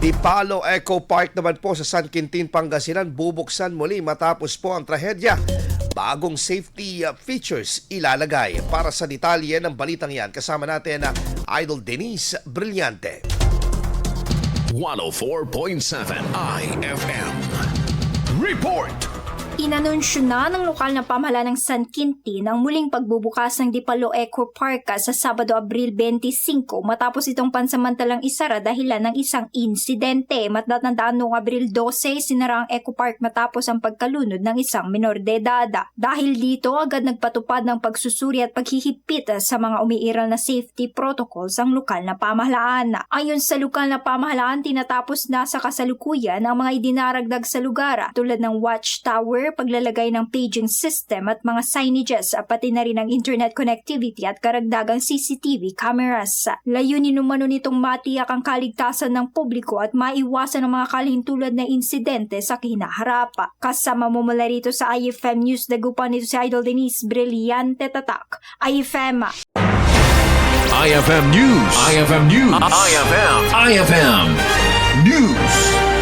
Dipalo Eco Park naman po sa San Quintin, Pangasinan bubuksan muli matapos po ang trahedya. Bagong safety features ilalagay. Para sa detalye ng balitang yan, kasama natin na Idol Denise Brillante. 104.7 IFM Report. Inanunsyo na ng lokal na pamahalaan ng San Quintin ang muling pagbubukas ng Dipalo Eco Park sa Sabado, Abril 25 matapos itong pansamantalang isara dahilan ng isang insidente. Matatandaan noong Abril 12, sinara ang Eco Park matapos ang pagkalunod ng isang minor de edad. Dahil dito, agad nagpatupad ng pagsusuri at paghihigpit sa mga umiiral na safety protocols ang lokal na pamahalaan. Ayon sa lokal na pamahalaan, tinatapos na sa kasalukuyan ang mga idinaragdag sa lugar tulad ng watchtower, paglalagay ng paging system at mga signages, pati na rin ang internet connectivity at karagdagang CCTV cameras. Layunin umano nitong matiyak ang kaligtasan ng publiko at maiwasan ang mga kalintulad na insidente sa kinaharap. Kasama mo mula rito sa IFM News, dagupan nito si Idol Denise Brillante Tatak. IFM IFM News. IFM News. IFM News.